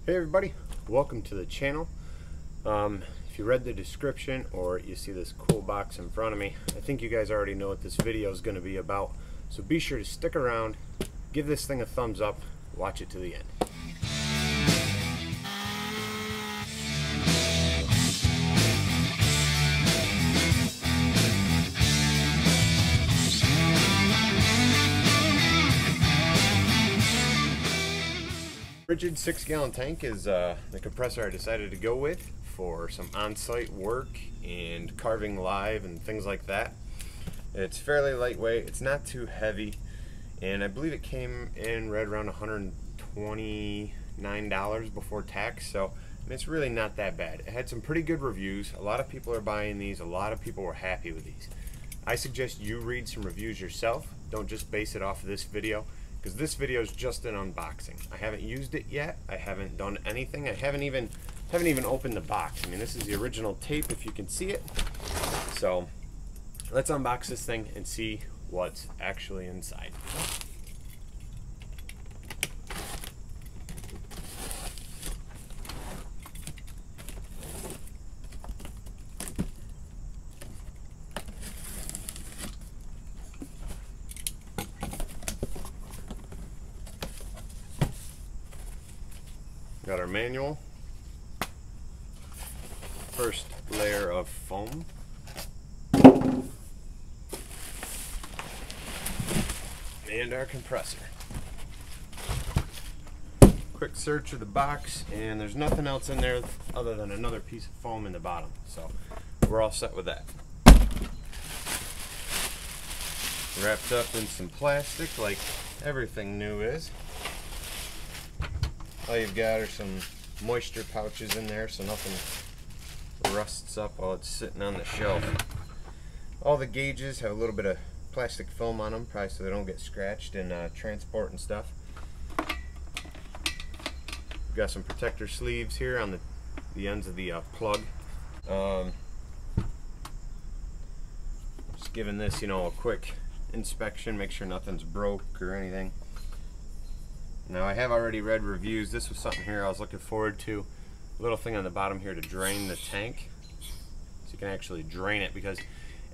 Hey everybody, welcome to the channel. If you read the description or you see this cool box in front of me, I think you guys already know what this video is going to be about. So be sure to stick around, give this thing a thumbs up, watch it to the end. Ridgid 6-gallon tank is the compressor I decided to go with for some on-site work and carving live and things like that. It's fairly lightweight, it's not too heavy, and I believe it came in right around $129 before tax, so it's really not that bad. It had some pretty good reviews. A lot of people are buying these, a lot of people were happy with these. I suggest you read some reviews yourself. Don't just base it off of this video, because this video is just an unboxing. I haven't used it yet. I haven't done anything. I haven't even opened the box. I mean, this is the original tape, if you can see it. So let's unbox this thing and see what's actually inside. Got our manual, first layer of foam, and our compressor. Quick search of the box, and there's nothing else in there other than another piece of foam in the bottom, so we're all set with that. Wrapped up in some plastic like everything new is. All you've got are some moisture pouches in there so nothing rusts up while it's sitting on the shelf. All the gauges have a little bit of plastic film on them, probably so they don't get scratched in transport and stuff. We've got some protector sleeves here on the ends of the plug. Just giving this, a quick inspection, make sure nothing's broke or anything. Now, I have already read reviews. This was something here I was looking forward to. A little thing on the bottom here to drain the tank. So you can actually drain it, because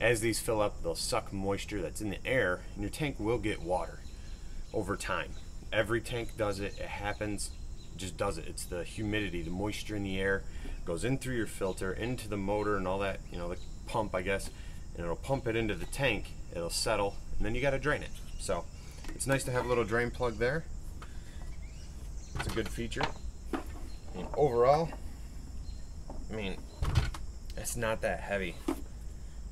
as these fill up, they'll suck moisture that's in the air, and your tank will get water over time. Every tank does it. It happens. It just does it. It's the humidity, the moisture in the air goes in through your filter, into the motor and all that, the pump, I guess, and it'll pump it into the tank. It'll settle, and then you got to drain it. So it's nice to have a little drain plug there. It's a good feature. And overall, it's not that heavy.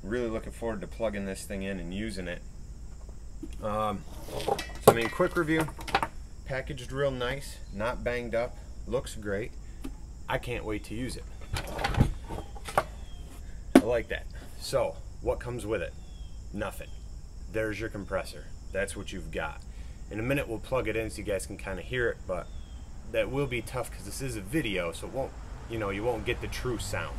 Really looking forward to plugging this thing in and using it. Quick review. Packaged real nice, not banged up, looks great. I can't wait to use it. I like that. So, what comes with it? Nothing. There's your compressor. That's what you've got. In a minute we'll plug it in so you guys can kind of hear it, but that will be tough because this is a video, so it won't, you won't get the true sound.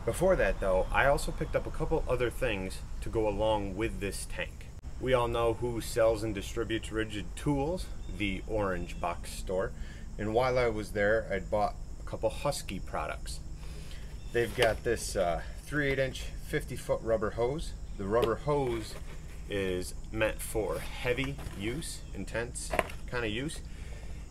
Before that though, I also picked up a couple other things to go along with this tank. We all know who sells and distributes Ridgid tools, the Orange Box store, and while I was there, I'd bought a couple Husky products. They've got this 3/8" 50-foot rubber hose. The rubber hose is meant for heavy use, intense kind of use.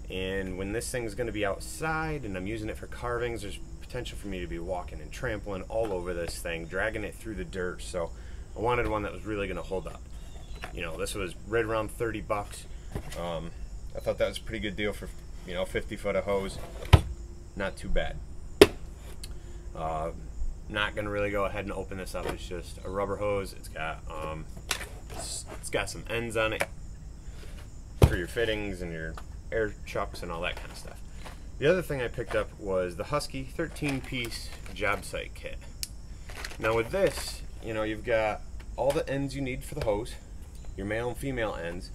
And when this thing is going to be outside and I'm using it for carvings, there's potential for me to be walking and trampling all over this thing, dragging it through the dirt. So I wanted one that was really going to hold up. This was right around 30 bucks. I thought that was a pretty good deal for 50 foot of hose. Not too bad. Not going to really go ahead and open this up. It's just a rubber hose. It's got some ends on it for your fittings and your air chucks and all that kind of stuff. The other thing I picked up was the Husky 13-piece job site kit. Now with this, you've got all the ends you need for the hose, your male and female ends.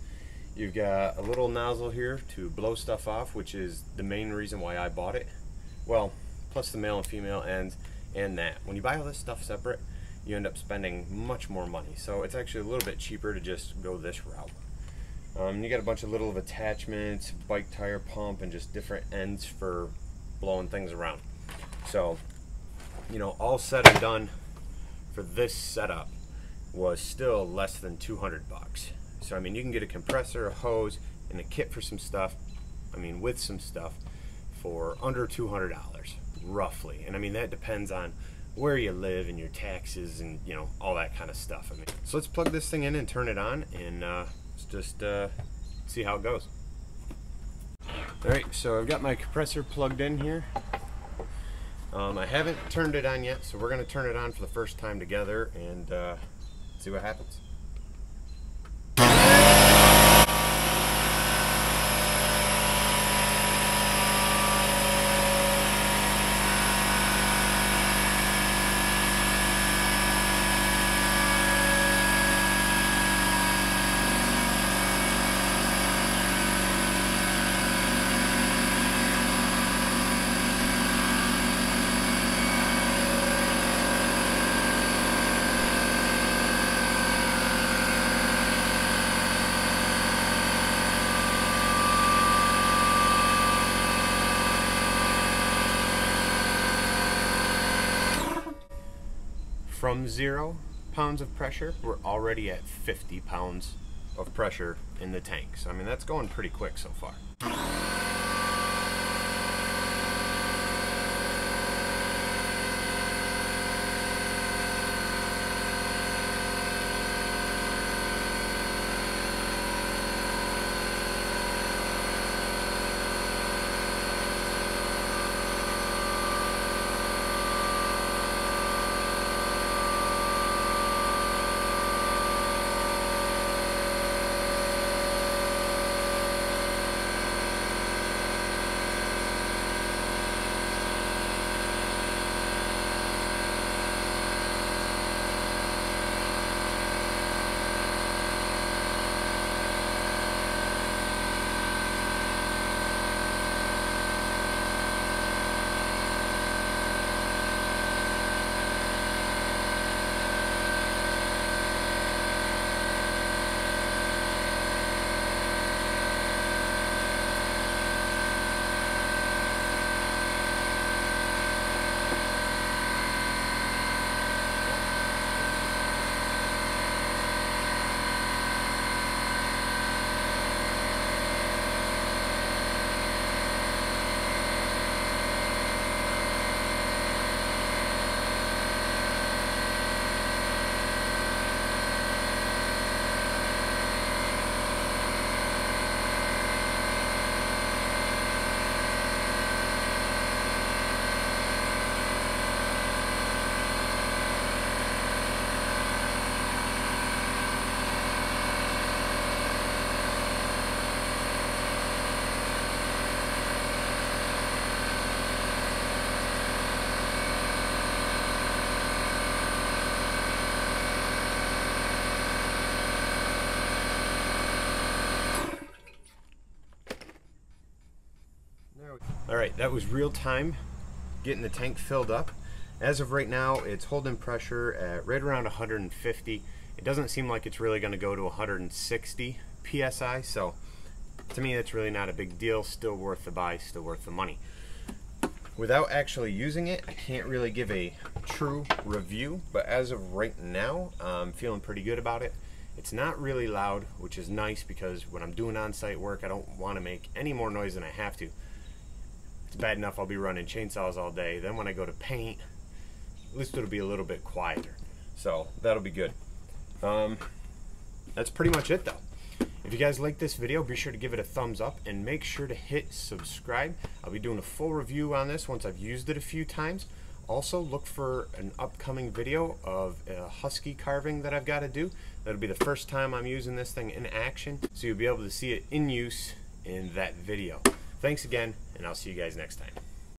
You've got a little nozzle here to blow stuff off, which is the main reason why I bought it. Well, plus the male and female ends and that. When you buy all this stuff separate, you end up spending much more money. So it's actually a little bit cheaper to just go this route. You got a bunch of little attachments, bike tire pump, and just different ends for blowing things around. So, you know, all said and done for this setup was still less than 200 bucks. So I mean, you can get a compressor, a hose, and a kit for some stuff, I mean with some stuff, for under $200 roughly. And I mean, that depends on where you live and your taxes and, you know, all that kind of stuff. I mean, so let's plug this thing in and turn it on, and let's just see how it goes. Alright, so I've got my compressor plugged in here. I haven't turned it on yet, so we're going to turn it on for the first time together and see what happens. From 0 pounds of pressure, we're already at 50 pounds of pressure in the tank. So I mean, that's going pretty quick so far. Alright, that was real time getting the tank filled up. As of right now, it's holding pressure at right around 150. It doesn't seem like it's really going to go to 160 psi, so to me that's really not a big deal. Still worth the buy, still worth the money. Without actually using it, I can't really give a true review, but as of right now, I'm feeling pretty good about it. It's not really loud, which is nice because when I'm doing on-site work, I don't want to make any more noise than I have to. It's bad enough I'll be running chainsaws all day. Then when I go to paint, at least it'll be a little bit quieter. So that'll be good. That's pretty much it though. If you guys like this video, be sure to give it a thumbs up and make sure to hit subscribe. I'll be doing a full review on this once I've used it a few times. Also, look for an upcoming video of a husky carving that I've got to do. That'll be the first time I'm using this thing in action, so you'll be able to see it in use in that video. Thanks again, and I'll see you guys next time.